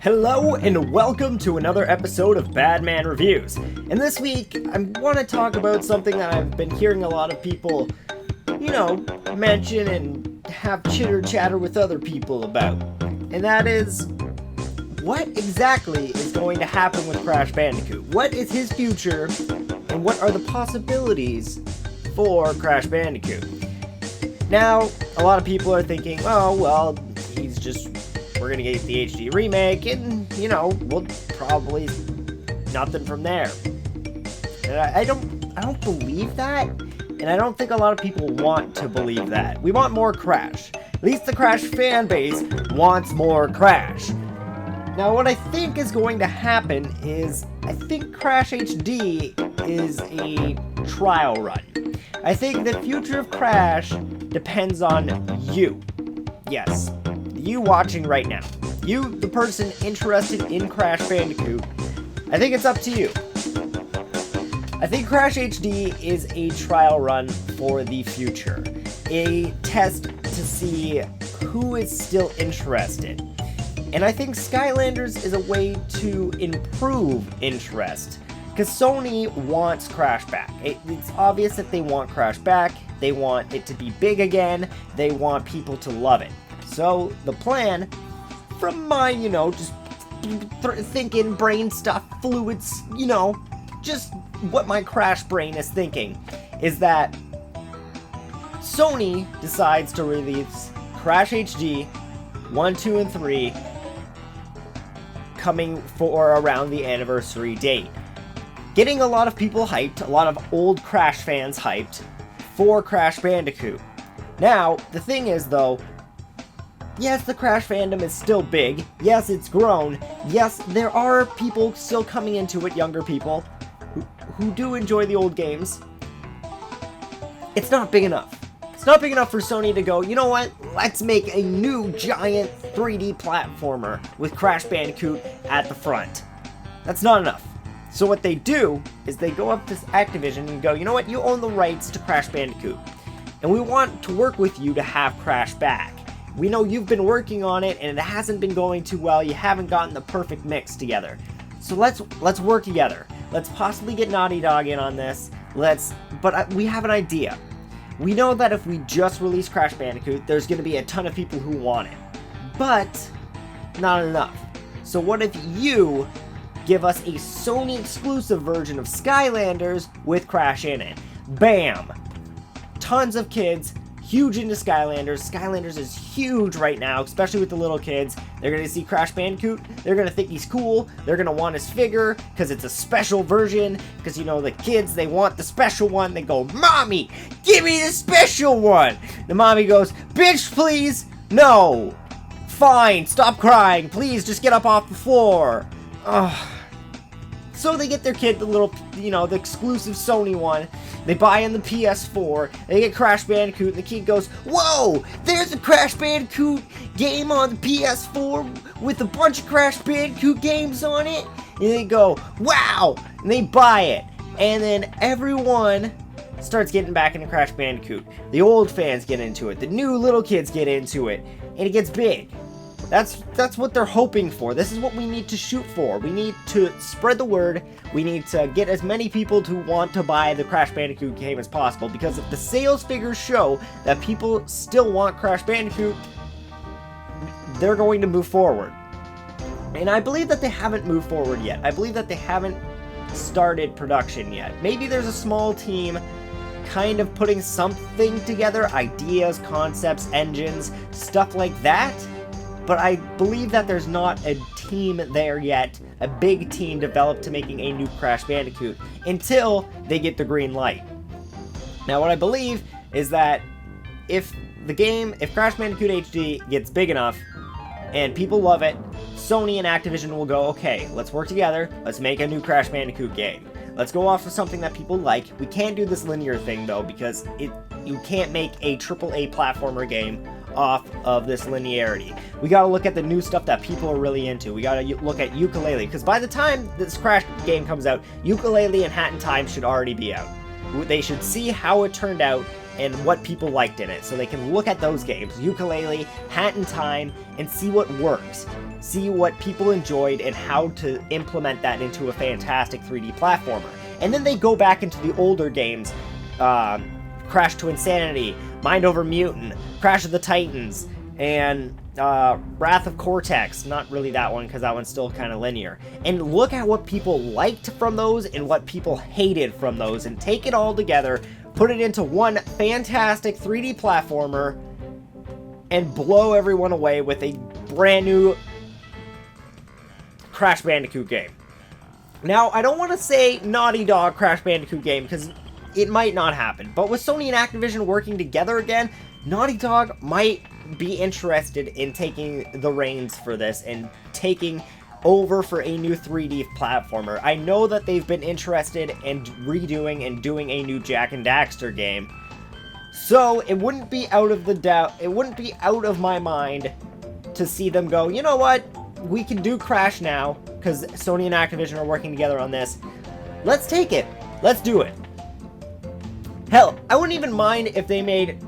Hello and welcome to another episode of Badman Reviews. And this week, I want to talk about something that I've been hearing a lot of people, mention and have chitter-chatter with other people about. And that is, what exactly is going to happen with Crash Bandicoot? What is his future, and what are the possibilities for Crash Bandicoot? Now, a lot of people are thinking, oh, well, we're gonna get the HD remake, and, we'll probably nothing from there. And I don't believe that, and I don't think a lot of people want to believe that. We want more Crash. At least the Crash fan base wants more Crash. Now, what I think is going to happen is, I think Crash HD is a trial run. I think the future of Crash depends on you. Yes. You watching right now. You, the person interested in Crash Bandicoot, I think it's up to you. I think Crash HD is a trial run for the future. A test to see who is still interested. And I think Skylanders is a way to improve interest. Because Sony wants Crash back. It's obvious that they want Crash back. They want it to be big again. They want people to love it. So, the plan, from my, just thinking, brain stuff, fluids, just what my Crash brain is thinking, is that Sony decides to release Crash HD 1, 2, and 3 coming for around the anniversary date. Getting a lot of people hyped, a lot of old Crash fans hyped, for Crash Bandicoot. Now, the thing is, though, yes, the Crash fandom is still big. Yes, it's grown. Yes, there are people still coming into it, younger people, who do enjoy the old games. It's not big enough. It's not big enough for Sony to go, you know what, let's make a new giant 3D platformer with Crash Bandicoot at the front. That's not enough. So what they do is they go up to Activision and go, you know what, you own the rights to Crash Bandicoot. And we want to work with you to have Crash back. We know you've been working on it, and it hasn't been going too well. You haven't gotten the perfect mix together. So let's work together. Let's possibly get Naughty Dog in on this. But we have an idea. We know that if we just release Crash Bandicoot, there's going to be a ton of people who want it. But not enough. So what if you give us a Sony exclusive version of Skylanders with Crash in it? Bam! Tons of kids huge into Skylanders. Skylanders is huge right now, especially with the little kids. They're going to see Crash Bandicoot. They're going to think he's cool. They're going to want his figure because it's a special version. Because, the kids, they want the special one. They go, Mommy, give me the special one. The mommy goes, bitch, please. No. Fine. Stop crying. Please, just get up off the floor. Ugh. So they get their kid the little, the exclusive Sony one. They buy in the PS4, they get Crash Bandicoot, and the kid goes, whoa, there's a Crash Bandicoot game on the PS4 with a bunch of Crash Bandicoot games on it. And they go, wow, and they buy it. And then everyone starts getting back into Crash Bandicoot. The old fans get into it, the new little kids get into it, and it gets big. That's what they're hoping for. This is what we need to shoot for. We need to spread the word. We need to get as many people to want to buy the Crash Bandicoot game as possible, because if the sales figures show that people still want Crash Bandicoot, they're going to move forward. And I believe that they haven't moved forward yet. I believe that they haven't started production yet. Maybe there's a small team kind of putting something together, ideas, concepts, engines, stuff like that. But I believe that there's not a team there yet, a big team developed to making a new Crash Bandicoot, until they get the green light. Now, what I believe is that if Crash Bandicoot HD gets big enough, and people love it, Sony and Activision will go, okay, let's work together, let's make a new Crash Bandicoot game. Let's go off of something that people like. We can't do this linear thing, though, because you can't make a AAA platformer game off of this linearity. We gotta look at the new stuff that people are really into. We gotta look at Yooka-Laylee, because by the time this Crash game comes out, Yooka-Laylee and Hat in Time should already be out. They should see how it turned out, and what people liked in it, so they can look at those games, Yooka-Laylee, Hat in Time, and see what works. See what people enjoyed and how to implement that into a fantastic 3D platformer. And then they go back into the older games, Crash to Insanity, Mind Over Mutant, Crash of the Titans, and Wrath of Cortex. Not really that one, because that one's still kind of linear. And look at what people liked from those and what people hated from those, and take it all together, put it into one fantastic 3D platformer, and blow everyone away with a brand new Crash Bandicoot game. Now, I don't want to say Naughty Dog Crash Bandicoot game, because it might not happen. But with Sony and Activision working together again, Naughty Dog might be interested in taking the reins for this and taking over for a new 3D platformer. I know that they've been interested in redoing and doing a new Jak and Daxter game. So, it wouldn't be out of my mind to see them go, you know what? We can do Crash now, because Sony and Activision are working together on this. Let's take it. Let's do it. Hell, I wouldn't even mind if they made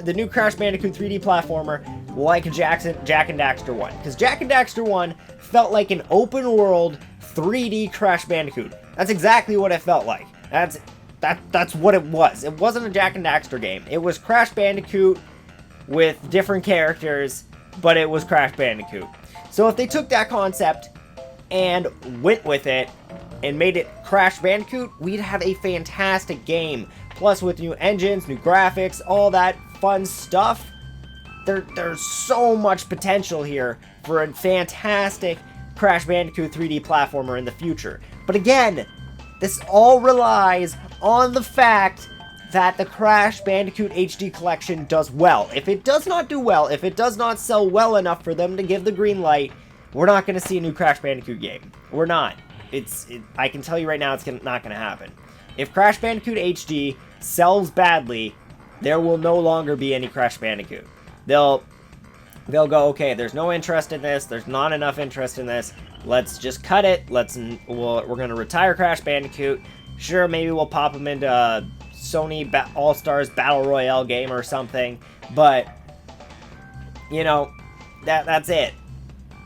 the new Crash Bandicoot 3D platformer like Jak and Daxter 1. Because Jak and Daxter 1 felt like an open world 3D Crash Bandicoot. That's exactly what it felt like. That's what it was. It wasn't a Jak and Daxter game. It was Crash Bandicoot with different characters, but it was Crash Bandicoot. So if they took that concept and went with it and made it Crash Bandicoot, we'd have a fantastic game. Plus, with new engines, new graphics, all that fun stuff, there's so much potential here for a fantastic Crash Bandicoot 3D platformer in the future. But again, this all relies on the fact that the Crash Bandicoot HD collection does well. If it does not do well, if it does not sell well enough for them to give the green light, we're not going to see a new Crash Bandicoot game. We're not. I can tell you right now, it's not going to happen. If Crash Bandicoot HD sells badly, there will no longer be any Crash Bandicoot. They'll go, okay, there's no interest in this, there's not enough interest in this, let's just cut it, we're going to retire Crash Bandicoot. Sure, maybe we'll pop them into Sony All-Stars Battle Royale game or something, but, you know, that's it.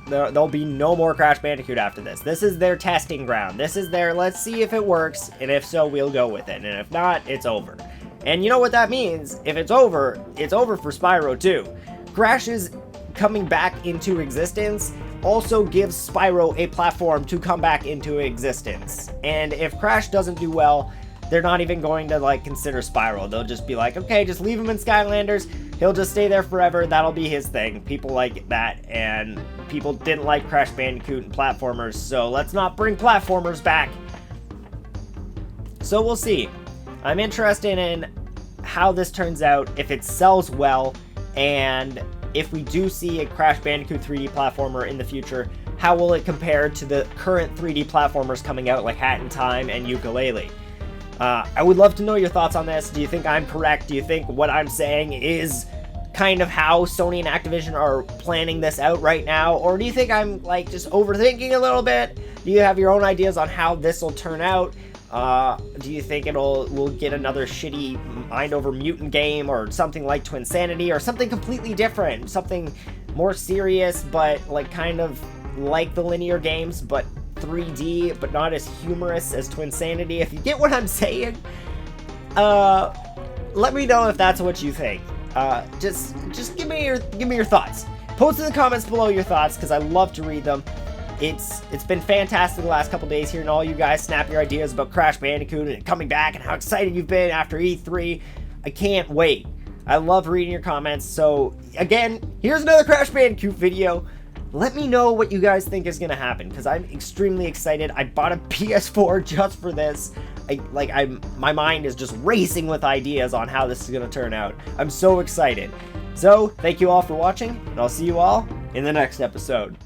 There'll be no more Crash Bandicoot after this. This is their testing ground. This is their, let's see if it works, and if so, we'll go with it. And if not, it's over. And you know what that means? If it's over for Spyro too. Crash's coming back into existence also gives Spyro a platform to come back into existence. And if Crash doesn't do well, they're not even going to, like, consider Spyro. They'll just be like, okay, just leave him in Skylanders. He'll just stay there forever. That'll be his thing. People like that, and people didn't like Crash Bandicoot and platformers, so let's not bring platformers back. So we'll see. I'm interested in how this turns out, if it sells well, and if we do see a Crash Bandicoot 3D platformer in the future, how will it compare to the current 3D platformers coming out like Hat in Time and Yooka-Laylee? I would love to know your thoughts on this. Do you think I'm correct? Do you think what I'm saying is kind of how Sony and Activision are planning this out right now? Or do you think I'm, like, just overthinking a little bit? Do you have your own ideas on how this will turn out? Do you think we'll get another shitty Mind Over Mutant game or something like Twinsanity or something completely different? Something more serious, but, like, kind of like the linear games, but 3D, but not as humorous as Twinsanity, if you get what I'm saying. Let me know if that's what you think. Just give me your thoughts. Post in the comments below your thoughts, because I love to read them. It's been fantastic the last couple days hearing all you guys snap your ideas about Crash Bandicoot and coming back and how excited you've been after E3. I can't wait. I love reading your comments. So again, here's another Crash Bandicoot video. Let me know what you guys think is gonna happen, because I'm extremely excited. I bought a PS4 just for this. My mind is just racing with ideas on how this is gonna turn out. I'm so excited. So, thank you all for watching, and I'll see you all in the next episode.